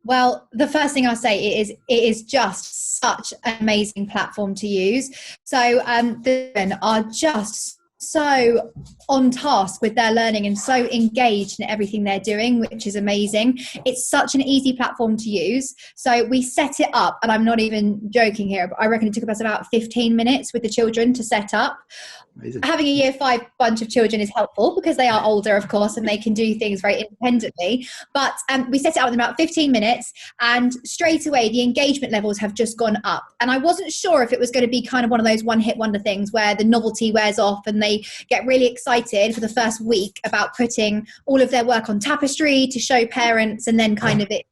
Well, the first thing I'll say is it is just such an amazing platform to use. So the children are just so on task with their learning and so engaged in everything they're doing, which is amazing. It's such an easy platform to use. So we set it up, and I'm not even joking here, but I reckon it took us about 15 minutes with the children to set up. Amazing. Having a year 5 bunch of children is helpful because they are older, of course, and they can do things very independently. But we set it up in about 15 minutes, and straight away the engagement levels have just gone up. And I wasn't sure if it was going to be kind of one of those one-hit wonder things where the novelty wears off and they get really excited for the first week about putting all of their work on Tapestry to show parents, and then kind of it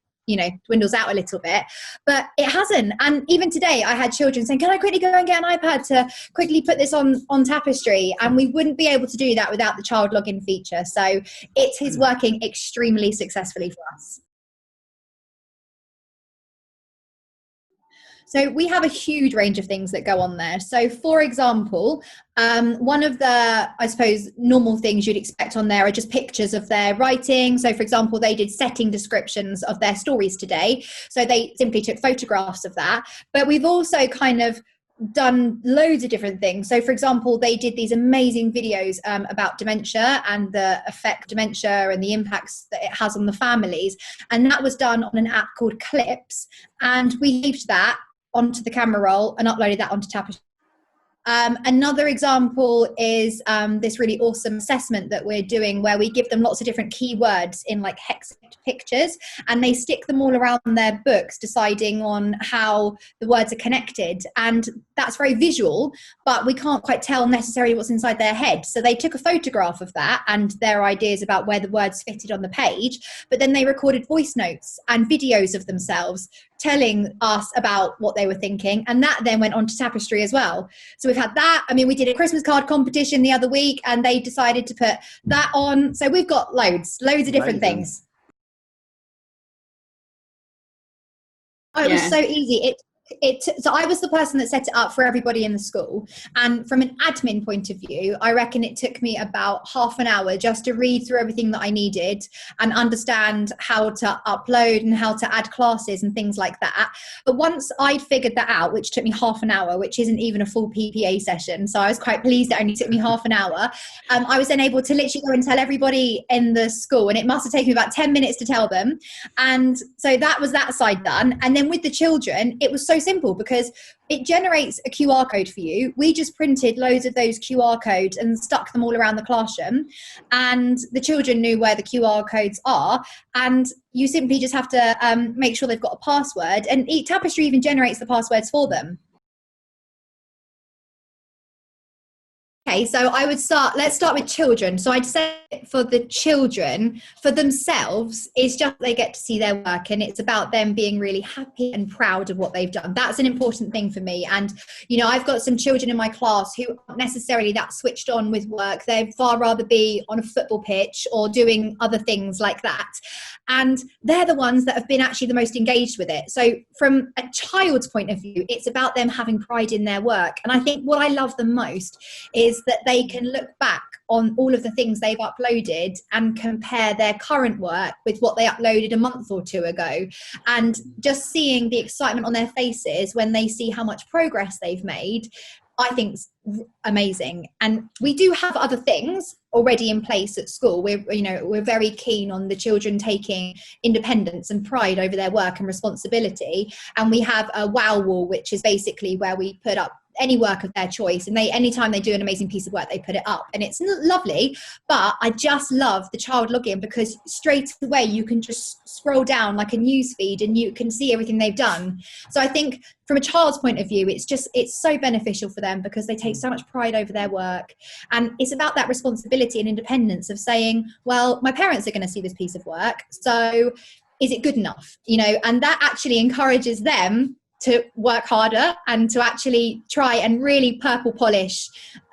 dwindles out a little bit. But it hasn't. And even today I had children saying, can I quickly go and get an iPad to quickly put this on Tapestry? And we wouldn't be able to do that without the child login feature. So it is working extremely successfully for us. So we have a huge range of things that go on there. So for example, one of the, I suppose, normal things you'd expect on there are just pictures of their writing. So for example, they did setting descriptions of their stories today. So they simply took photographs of that. But we've also kind of done loads of different things. So for example, they did these amazing videos about dementia and the effect of dementia and the impacts that it has on the families. And that was done on an app called Clips. And we saved that onto the camera roll and uploaded that onto Tapestry. Another example is this really awesome assessment that we're doing where we give them lots of different keywords in like hex pictures, and they stick them all around their books deciding on how the words are connected. And that's very visual, but we can't quite tell necessarily what's inside their head. So they took a photograph of that and their ideas about where the words fitted on the page, but then they recorded voice notes and videos of themselves telling us about what they were thinking, and that then went on to Tapestry as well. So we've had that. I mean, we did a Christmas card competition the other week and they decided to put that on. So we've got loads of different things. Oh, it was so easy. So I was the person that set it up for everybody in the school. And from an admin point of view, I reckon it took me about half an hour just to read through everything that I needed and understand how to upload and how to add classes and things like that. But once I'd figured that out, which took me half an hour, which isn't even a full PPA session, so I was quite pleased it only took me half an hour, I was then able to literally go and tell everybody in the school, and it must have taken me about 10 minutes to tell them. And so that was that side done. And then with the children, it was so simple because it generates a QR code for you. We just printed loads of those QR codes and stuck them all around the classroom, and the children knew where the QR codes are, and you simply just have to make sure they've got a password, and Tapestry even generates the passwords for them. Okay, so let's start with children. So I'd say for the children, for themselves, it's just they get to see their work, and it's about them being really happy and proud of what they've done. That's an important thing for me. And, I've got some children in my class who aren't necessarily that switched on with work. They'd far rather be on a football pitch or doing other things like that. And they're the ones that have been actually the most engaged with it. So from a child's point of view, it's about them having pride in their work. And I think what I love the most is that they can look back on all of the things they've uploaded and compare their current work with what they uploaded a month or two ago. And just seeing the excitement on their faces when they see how much progress they've made, I think is amazing. And we do have other things already in place at school. We're very keen on the children taking independence and pride over their work and responsibility. And we have a wow wall, which is basically where we put up any work of their choice, and anytime they do an amazing piece of work, they put it up, and it's lovely. But I just love the child login because straight away you can just scroll down like a news feed and you can see everything they've done. So I think from a child's point of view, it's so beneficial for them because they take so much pride over their work, and it's about that responsibility and independence of saying, well, my parents are going to see this piece of work, so is it good enough? And that actually encourages them to work harder and to actually try and really purple polish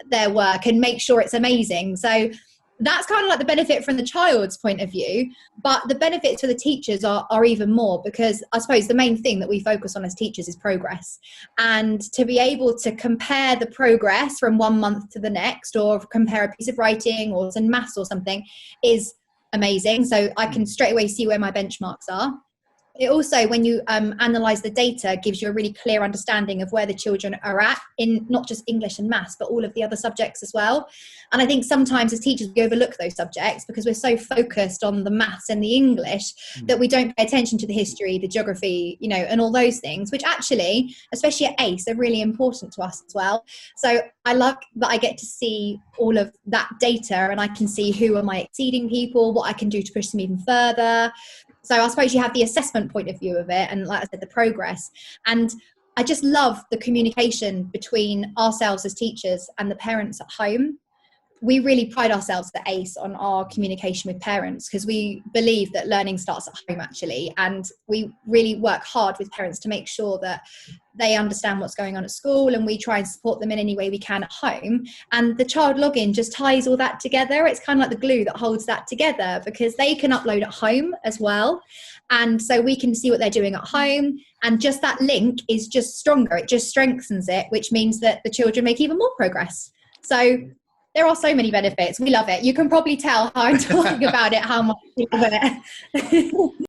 their work and make sure it's amazing. So that's kind of like the benefit from the child's point of view, but the benefits for the teachers are even more, because I suppose the main thing that we focus on as teachers is progress. And to be able to compare the progress from one month to the next, or compare a piece of writing or some maths or something, is amazing. So I can straight away see where my benchmarks are. It also, when you analyse the data, gives you a really clear understanding of where the children are at in not just English and maths, but all of the other subjects as well. And I think sometimes as teachers, we overlook those subjects because we're so focused on the maths and the English that we don't pay attention to the history, the geography, you know, and all those things, which actually, especially at ACE, are really important to us as well. So I love that I get to see all of that data, and I can see who am I exceeding people, what I can do to push them even further. So I suppose you have the assessment point of view of it, and like I said, the progress. And I just love the communication between ourselves as teachers and the parents at home. We really pride ourselves at ACE on our communication with parents, because we believe that learning starts at home actually, and we really work hard with parents to make sure that they understand what's going on at school, and we try and support them in any way we can at home. And the child login just ties all that together. It's kind of like the glue that holds that together, because they can upload at home as well, and so we can see what they're doing at home, and just that link is just stronger. It just strengthens it, which means that the children make even more progress. So there are so many benefits. We love it. You can probably tell how I'm talking about it, how much we love it.